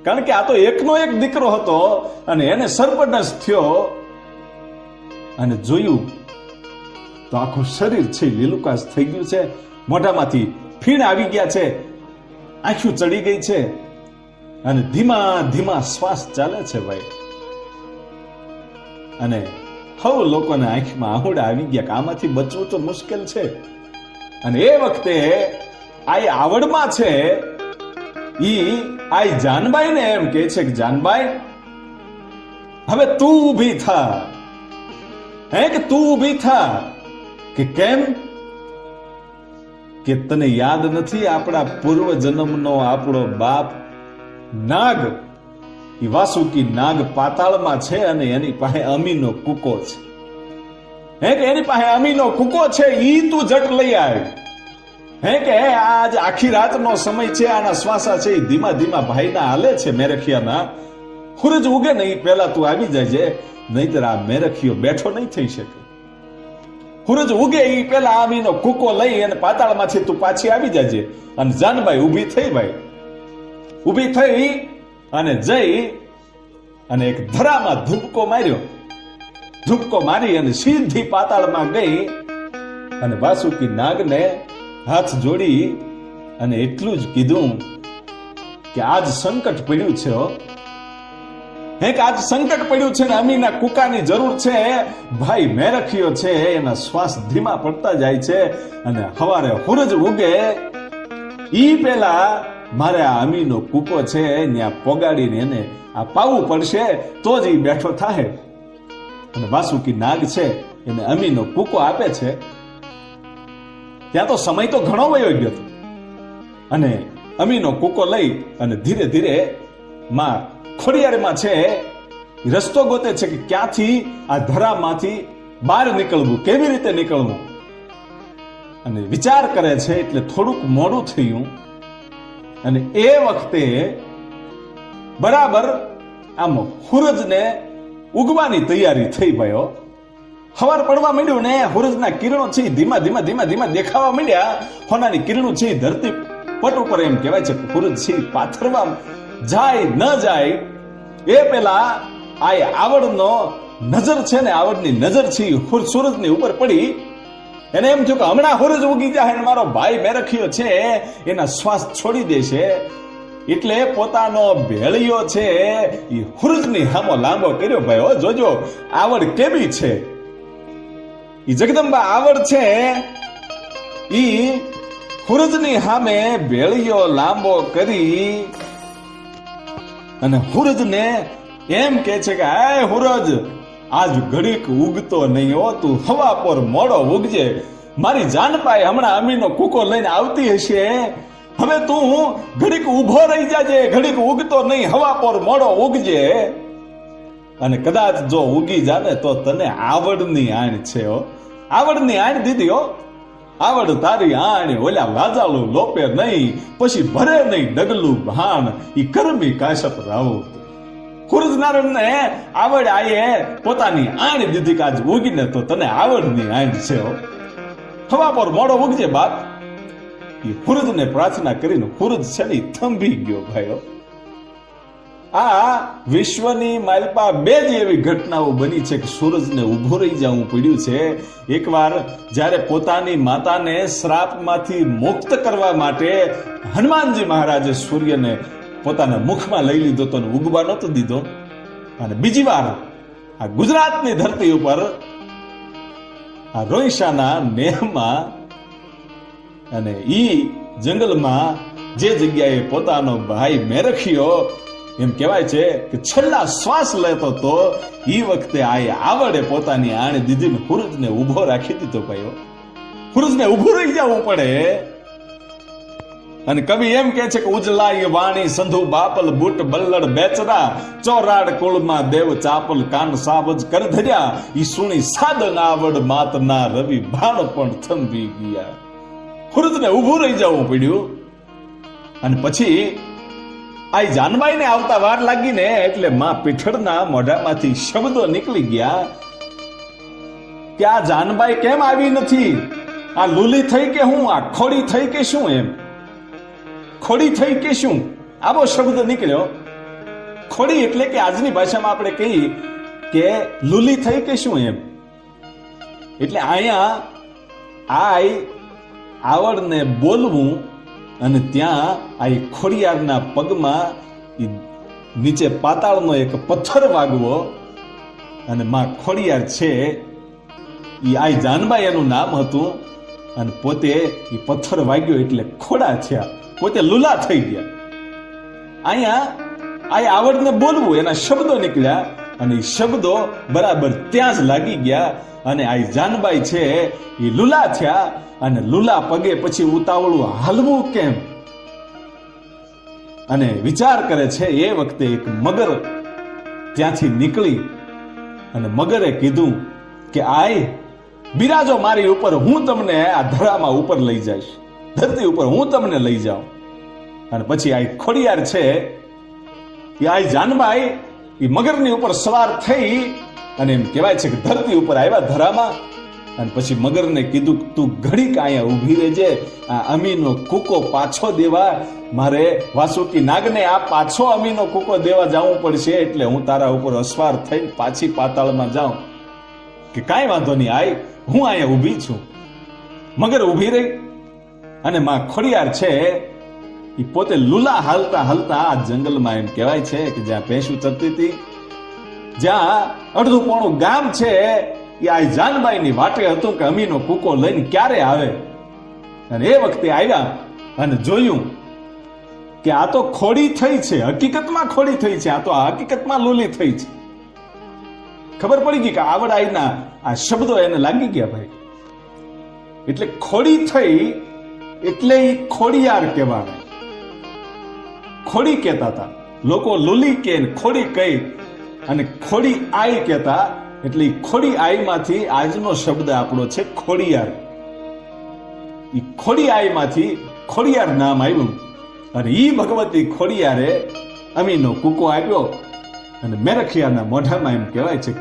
કારણ કે આ તો એકનો એક દીકરો હતો અને એને સર્પદંશ થયો, અને જોયું તો આખું શરીર છે લીલુકાશ થઈ ગયું છે, મોઢામાંથી ફીણ આવી ગયા છે, આંખો ચડી ગઈ છે, અને ધીમા ધીમા શ્વાસ ચાલે છે ભાઈ. અને હવ લોકોને આંખમાં આહુડા આવી ગયા કે આમાંથી બચવું તો મુશ્કેલ છે. અને એ વખતે આ આવડમાં છે ઈ આ જાનબાઈ ને એમ કે છે કે જાનબાઈ હવે તું ઊભી થા, હે કે તું ઊભી થા. કે કેમ? કે તને યાદ નથી આપણા પૂર્વ જન્મનો આપણો બાપ નાગ, ઈ વાસુકી નાગ પાતાળમાં છે અને એની પાસે અમીનો કુકો છે, હે કે એની પાસે અમીનો કુકો છે, ઈ તું જટ લઈ આવ. હે કે આજ આખી રાતનો સમય છે, આના શ્વાસા છે ધીમા ધીમા ભાઈના હાલે છે મેરખિયાના. સૂરજ ઉગે ને પહેલા તું આવી જાય, નહીતર આ મેરખિયો બેઠો નહીં થઈ શકે. સૂરજ ઉગે એ પેલા અમીનો કુકો લઈ અને પાતાળમાંથી તું પાછી આવી જાય. અને જાનબાઈ ઊભી થઈ ભાઈ, ઊભી થઈ અને જઈ અને એક ધરામાં ધૂપકો માર્યો, ધૂપકો મારી અને સીધી પાતાળમાં ગઈ અને વાસુકી નાગને હાથ જોડી અને એટલું જ કીધું કે આજ સંકટ પડ્યું છે, હે કે આજ સંકટ પડ્યું છે ને અમીના કુકાની જરૂર છે. ભાઈ મેરખિયો છે એના શ્વાસ ધીમા પડતા જાય છે, અને સવારે સૂરજ ઉગે ઈ પેલા મારે આ અમીનો કુકો છે ત્યાં પોગાડીને એને આ પાવું પડશે તો જ ઈ બેઠો થાય. અને વાસુકી નાગ છે એને અમીનો કુકો આપે છે. ત્યાં તો સમય તો ઘણો વયો ગયો હતો, અને અમીનો કુકો લઈ અને ધીરે ધીરે માં ખોડિયારમાં છે રસ્તો ગોતે છે કે ક્યાંથી આ ધરામાંથી બહાર નીકળવું, કેવી રીતે નીકળવું, અને વિચાર કરે છે. એટલે થોડુંક મોડું થયું, અને એ વખતે બરાબર આમ સૂરજને ઉગવાની તૈયારી થઈ ભાઈઓ. સવાર પડવા માંડ્યું ને સૂરજના કિરણો છે ધીમા ધીમા ધીમા ધીમા દેખાવા માંડ્યા. હોનાની કિરણો છે ધરતી પટ ઉપર એમ કહેવાય છે સૂરજ છે પાથરવા જાય ન જાય એ પેલા આ આવડનો નજર છે ને, આવડની નજર છે સૂરજની ઉપર પડી. એને એમ થયું કે હમણાં સૂરજ ઉગી જાય ને મારો ભાઈ મેરખિયો છે એના શ્વાસ છોડી દેશે. એટલે પોતાનો ભેળિયો છે એ સૂરજની સામો લાંબો કર્યો ભાઈ. હો જોજો આવડ કેવી છે, ઈ જગદંબા આવડ છે ઈ સૂરજની સામે ભેળિયો લાંબો કરી અને સૂરજને એમ કે છે કે હે સૂરજ આજ ઘડીક ઉગતો નહીં હો, તું હવા પર મોડો ઉગજે. મારી જાનબાઈ હમણાં અમીનો કુકો લઈને આવતી હશે, હવે તું ઘડીક ઉભો રહી જાજે, ઘડીક ઉગતો નહીં, હવા પર મોડો ઉગજે. અને કદાચ જો ઉગી જાને તો તને આવડની આણ છે હો, આવડની આણ દીધી હો. આવડ તારી આણે ઓલા લાજાળું લોપે નહીં, પછી ભરે નહીં ડગલું ભાણ, ઈ કરમી કાશપ રાવો. ખુરજનારને આવડ આયે પોતાની આણ દીધી કાજ ઉગીને તો તને આવડની આણ છે. હવા પર મોડો ઉગજે બાપ. એ ખુરજને પ્રાર્થના કરીને ખુરજ છે ને થંભી ગયો ભાઈઓ. આ વિશ્વની માલપા બે જ એવી ઘટનાઓ બની છે કે સૂરજને ઉભો રહી જવું પડ્યું છે. એકવાર જ્યારે પોતાની માતાને શ્રાપમાંથી મુક્ત કરવા માટે હનુમાનજી મહારાજે સૂર્યને પોતાના મુખમાં લઈ લીધો તો ઉગવા નહોતો દીધો. અને બીજી વાર આ ગુજરાતની ધરતી ઉપર આ રોઈશાના નેહમાં અને ઈ જંગલમાં જે જગ્યાએ પોતાનો ભાઈ મેરખ્યો, એમ કહેવાય છે કે છેલ્લા શ્વાસ લેતો તો ઈ વખતે આવડે પોતાની આણે દીધીને ખુરજને ઉભો રાખી દીધો. ભાઈઓ, ખુરજને ઉભું રહી જવું પડે. અને કવિ એમ કે છે કે ઉજલાય વાણી સંધુ બાપલ બુટ બલ્લડ બેચરા, ચોરાડ કુળમાં દેવ ચાપલ કાન સાવજ કર ધર્યા, ઈ સુણી સાદન આવડ માતના રવિ ભાણ પણ થંભી ગયા. ખુરજને ઉભું રહી જવું પડ્યું. અને પછી આ જાનબાઈ ને આવતા વાર લાગી ને એટલે માં પીઠળના મોઢામાંથી શબ્દો નીકળી ગયા કે આ જાનબાઈ કેમ આવી નથી? આ લૂલી થઈ કે હું? આ ખોડી થઈ કે શું? એમ ખોડી થઈ કે શું? આવો શબ્દ નીકળ્યો. ખોડી એટલે કે આજની ભાષામાં આપણે કહીએ કે લૂલી થઈ કે શું એમ. એટલે અહીંયા આવડને બોલવું અને ત્યાં આ ખોડિયારના પગમાં નીચે પાતાળનો એક પથ્થર વાગવો અને માં ખોડિયાર છે ઈ આ જાનબાઈ એનું નામ હતું. અને પોતે એ પથ્થર વાગ્યો એટલે ખોડા થયા, પોતે લુલા થઈ ગયા. અહીંયા આ આવડને બોલવું, એના શબ્દો નીકળ્યા અને એ શબ્દો બરાબર ત્યાં જ લાગી ગયા. અને આ જાનબાઈ છે એ લુલા થયા. અને લુલા પગે પછી ઉતાવળું હાલવું કેમ? અને વિચાર કરે છે. એ વખતે એક મગર ત્યાંથી નીકળી અને મગરે કીધું કે આય બિરાજો મારી ઉપર, હું તમને આ ધરામાં ઉપર લઈ જઈશ, ધરતી ઉપર હું તમને લઈ જાઉં. અને પછી આ ખોડિયાર છે એ આ જાનબાઈ એ મગરની ઉપર સવાર થઈ અને એમ કહેવાય છે કે ધરતી ઉપર આવ્યા ધરામાં. અને પછી મગરને કીધું તું ઘડીક અહીંયા ઊભી રહેજે, આ અમીનો કૂકો પાછો દેવા મારે વાસુકી નાગને આ પાછો અમીનો કૂકો દેવા જવું પડશે, એટલે હું તારા ઉપર અસવાર થઈને પાછી પાતાળમાં જાઉં. કે કાંઈ વાંધો નહીં, આય હું અહીંયા ઊભી છું. મગર ઊભી રહી અને માં ખોડિયાર છે એ પોતે લુલા હાલતા હાલતા આ જંગલમાં એમ કહેવાય છે કે જ્યાં ભેંસું ચરતી હતી, જ્યાં અડધું પોણું ગામ છે એ આ જાનબાઈની વાટે હતું કે અમીનો કૂકો લઈને ક્યારે આવે. અને એ વખતે આવ્યા અને જોયું કે આ તો ખોડી થઈ છે, હકીકતમાં ખોડી થઈ છે, આ તો હકીકતમાં લુલી થઈ છે. ખબર પડી ગઈ કે આવડ આઈના આ શબ્દો એને લાગી ગયા ભાઈ. એટલે ખોડી થઈ એટલે એ ખોડિયાર કહેવાય. ખોડી કહેતા હતા લોકો, લુલી કે ખોડી કહી અને ખોડી આઈ કહેતા. એટલે ખોડી આઈમાંથી આજનો શબ્દ આપણો છે ખોડિયાર. એ ખોડી આઈમાંથી ખોડિયાર નામ આવ્યું. અને ઈ ભગવતી ખોડિયારે અમીનો કૂકો આપ્યો અને મેરખિયાના મોઢામાં એમ કહેવાય છે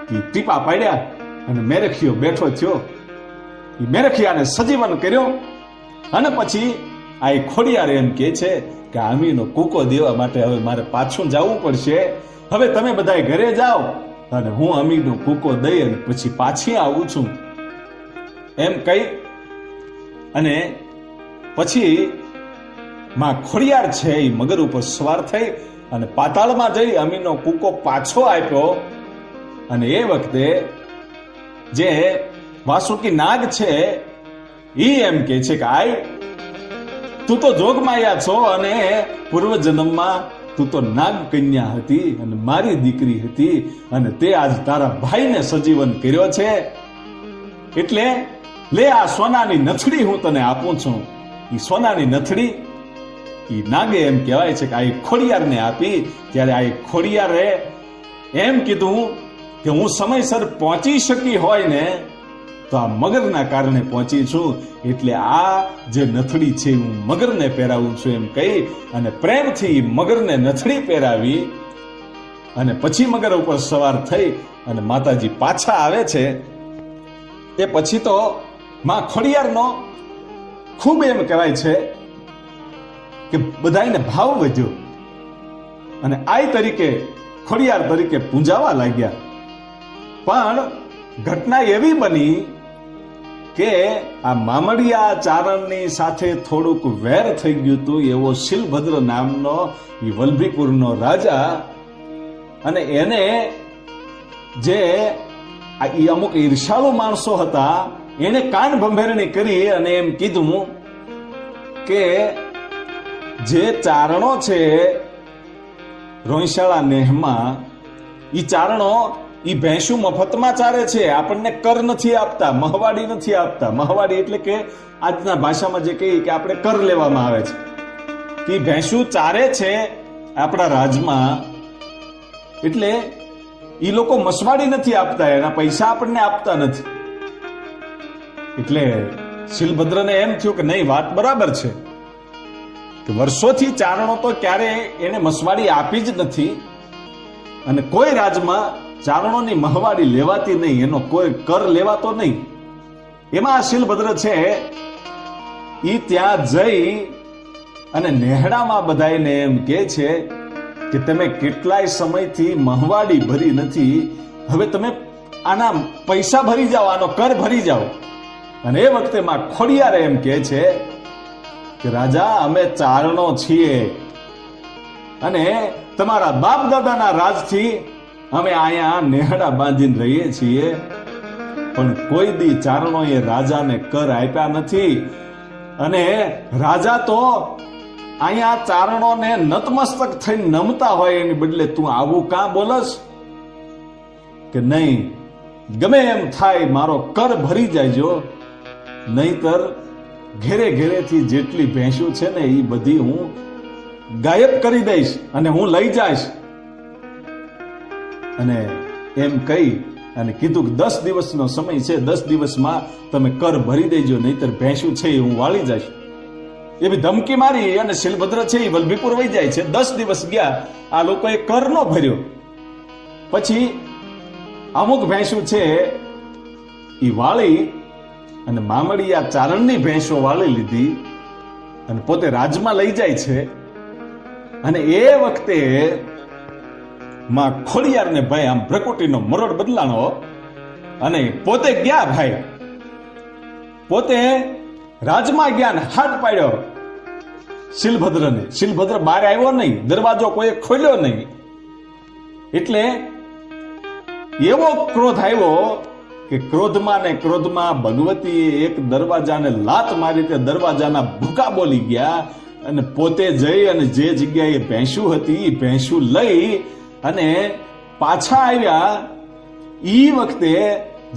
કે ટીપા પાડ્યા અને મેરખિયો બેઠો થયો. એ મેરખિયાને સજીવન કર્યો. અને પછી આ ખોડિયારે એમ કહે છે કે અમીનો કૂકો દેવા માટે હવે મારે પાછું જવું પડશે, હવે તમે બધા ઘરે જાઓ અને હું અમીનો કૂકો દઈ અને પછી પાછી આવું છું. એમ કહી અને પછી માં ખોડિયાર છે એ મગર ઉપર સવાર થઈ અને પાતાળમાં જઈ અમીનો કૂકો પાછો આપ્યો. અને એ વખતે જે વાસુકી નાગ છે એ એમ કે છે કે આય તું તો જોગમાયા છો અને પૂર્વ જન્મમાં તું તો નાગ કન્યા હતી અને મારી દીકરી હતી અને તે આજ તારા ભાઈને સજીવન કર્યો છે, એટલે લે આ સોનાની નથડી હું તને આપું છું. એ સોનાની નથડી એ નાગે એમ કહેવાય છે કે આ ખોડિયારને આપી. ત્યારે આ ખોડિયારે એમ કીધું કે હું સમયસર પહોંચી શકી હોય ને તો આ મગરના કારણે પહોંચી છું, એટલે આ જે નથડી છે હું મગરને પહેરાવું છું એમ કહી અને પ્રેમથી મગરને નથડી પહેરાવી અને પછી મગર ઉપર સવાર થઈ અને માતાજી પાછા આવે છે. એ પછી તો માં ખોડિયારનો ખૂબ એમ કહેવાય છે કે બધાને ભાવ વધ્યો અને આઈ તરીકે ખોડિયાર તરીકે પૂજાવા લાગ્યા. પણ ઘટના એવી બની કે આ મામડિયા ચારણની સાથે થોડુંક વેર થઈ ગયું હતું. એવો શિલભદ્ર નામનો એ વલ્લભીપુરનો રાજા, અને એને જે અમુક ઈર્ષાળુ માણસો હતા એને કાન ભંભેરણી કરી અને એમ કીધું કે જે ચારણો છે રોહિશાળા નેહમાં, ઈ ચારણો ઈ ભેંસું મફતમાં ચારે છે, આપણને કર નથી આપતા, મહવાડી નથી આપતા. મહવાડી એટલે કે આજના ભાષામાં જે કહીએ કે આપણે કર લેવામાં આવે છે, કે ભેંસું ચારે છે આપણા રાજમાં, એટલે ઈ લોકો મસવાડી નથી આપતા, એના પૈસા આપણને આપતા નથી. એટલે શિલભદ્રને એમ થયું કે નહીં, વાત બરાબર છે કે વર્ષોથી ચારણો તો ક્યારે એને મસવાડી આપી જ નથી અને કોઈ રાજમાં ચારણોની મહવાડી લેવાતી નહીં, એનો કોઈ કર લેવાતો નહીં. એમાં આ શિલભદ્ર છે ઈ ત્યાં જઈ અને નેહડામાં બધાને એમ કે છે કે તમે કેટલાય સમયથી મહવાડી ભરી નથી, હવે તમે આના પૈસા ભરી જાઓ, આનો કર ભરી જાઓ. અને એ વખતે માં ખોડિયારે એમ કે છે કે રાજા, અમે ચારણો છીએ અને તમારા બાપ દાદાના રાજથી અમે અહીંયા નેહડા બાંધીને રહીએ છીએ, પણ કોઈ દી ચારણોએ રાજાને કર આપ્યા નથી. અને રાજા તો અહીંયા ચારણોને નતમસ્તક થઈને નમતા હોય એની બદલે તું આવું કાં બોલસ? કે નહીં, ગમે એમ થાય મારો કર ભરી જાયજો, નહીતર ઘેરે ઘેરેથી જેટલી ભેંસું છે ને એ બધી હું ગાયબ કરી દઈશ અને હું લઈ જઈશ. અને એમ કહી અને કીધું કે 10 દિવસનો સમય છે, 10 દિવસમાં તમે કર ભરી દેજો, નહીતર ભેંસું છે એ હું વાળી જઈશ. એવી ધમકી મારી અને શિલભદ્ર છે એ વલ્લભીપુર વહી જાય છે. 10 દિવસ ગયા, આ લોકોએ કર ન ભર્યો. પછી અમુક ભેંસું છે એ વાળી અને મામડિયા ચારણની ભેંસો વાળી લીધી અને પોતે રાજમાં લઈ જાય છે. અને એ વખતે માં ખોડિયારને ભાઈ આમ ભ્રકુટીનો મરોડ બદલાણો અને પોતે ગયા, ભાઈ પોતે રાજમાં ગયા ને હાથ પાડ્યો શિલભદ્રને. શિલભદ્ર બહાર આવ્યો નહીં, દરવાજો કોઈ ખોલ્યો નહીં. એટલે એવો ક્રોધ આવ્યો કે ક્રોધમાં ને ક્રોધમાં ભગવતીએ એક દરવાજાને લાત મારી, તે દરવાજાના ભૂકા બોલી ગયા અને પોતે જઈ અને જે જગ્યાએ ભેંસું હતી એ ભેંસું લઈ અને પાછા આવ્યા. ઈ વખતે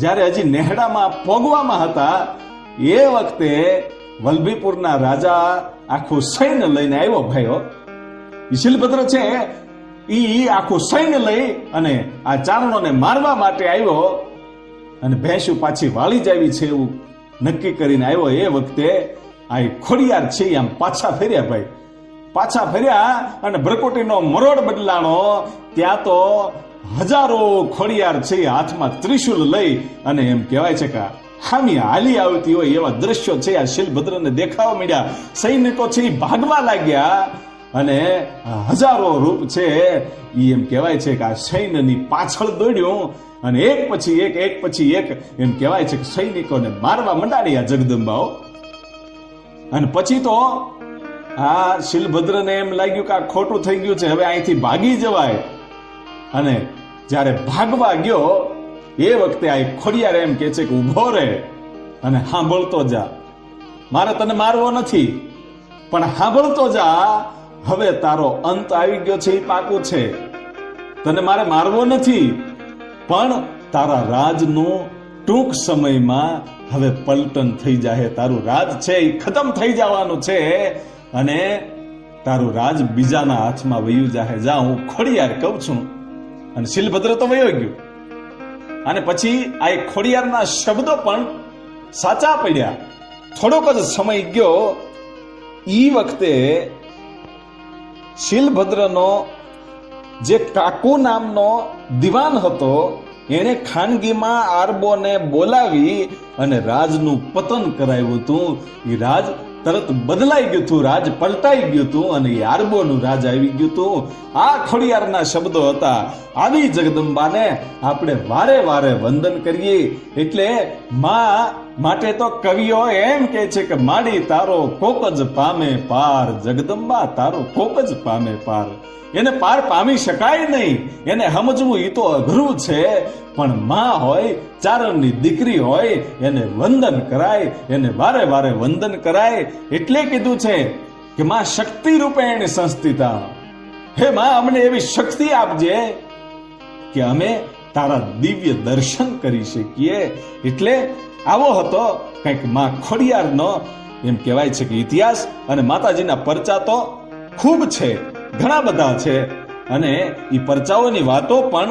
જ્યારે હજી નેહડામાં પોગવામાં હતા એ વખતે વલ્લભીપુરના રાજા આખું સૈન્ય લઈને આવ્યો. ભાઈઓ, શિલભદ્ર છે ઈ આખું સૈન્ય લઈ અને આ ચારણોને મારવા માટે આવ્યો અને ભેંસું પાછી વાળી જાવી છે એવું નક્કી કરીને આવ્યો. એ વખતે આ ખોડિયાર છે આમ પાછા ફેર્યા. ભાઈ પાછા ફેર્યા અને ભ્રકુટીનો મરોડ બદલાણો. ત્યાં તો હજારો ખોડિયાર છે હાથમાં ત્રિશુલ લઈ અને એમ કહેવાય છે કે હામી હાલી આવતી હોય એવા દ્રશ્યો છે આ શિલભદ્રને દેખાવા મળ્યા. સૈનિકો છે એ ભાગવા લાગ્યા અને હજારો રૂપ છે એ એમ કહેવાય છે કે આ સૈન્યની પાછળ દોડ્યું અને એક પછી એક એમ કહેવાય છે કે સૈનિકોને મારવા મંડાડ્યા જગદંબાઓ. અને પછી તો આ શિલભદ્રને એમ લાગ્યું કે આ ખોટું થઈ ગયું છે, હવે અહીંથી ભાગી જવાય. અને જ્યારે ભાગવા ગયો એ વખતે આ ખોડિયાર એમ કે છે કે ઉભો રહે અને સાંભળતો જા, મારે તને મારવો નથી પણ સાંભળતો જા, હવે તારો અંત આવી ગયો છે એ પાકું છે. તને મારે મારવો નથી પણ તારા રાજનું ટૂંક સમયમાં હવે પલટન થઈ જાય. તારું રાજ છે એ ખતમ થઈ જવાનું છે અને તારું રાજ બીજાના હાથમાં વયું જાય. જા, હું ખોડિયાર કહું છું. અને શિલભદ્ર તો વયો ગયો. અને પછી આ ખોડિયારના શબ્દો પણ સાચા પડ્યા. થોડોક જ સમય ગયો. ઈ વખતે શીલભદ્રનો જે કાકુ નામનો દિવાન હતો એણે ખાનગીમાં આરબોને બોલાવી અને રાજનું પતન કરાવ્યું હતું. એ રાજ તરત બદલાઈ ગયું હતું, રાજ પલટાઈ ગયું હતું અને એ આરબોનું રાજ આવી ગયું હતું. આ ખોડિયારના શબ્દો હતા. આવી જગદંબાને આપણે વારે વારે વંદન કરીએ. એટલે માં માટે તો કવિઓ એમ કહે છે કે માડી તારો કોક જ પામે પાર, જગદંબા તારો કોક જ પામે પાર. એને પાર પામી શકાય નહીં, એને સમજવું એ તો અઘરું છે. પણ માં હોય, ચારણની દીકરી હોય, એને વંદન કરાય, એને વારે વારે વંદન કરાય. એટલે કીધું છે કે માં શક્તિ રૂપેણ સંસ્થિતા. હે માં, અમને એવી શક્તિ આપજે કે અમે તારા દિવ્ય દર્શન કરી શકીએ. એટલે આવો હતો કંઈક માં ખોડિયારનો એમ કહેવાય છે કે ઇતિહાસ. અને માતાજીના પરચા તો ખૂબ છે, ઘણા બધા છે. અને એ પરચાઓની વાતો પણ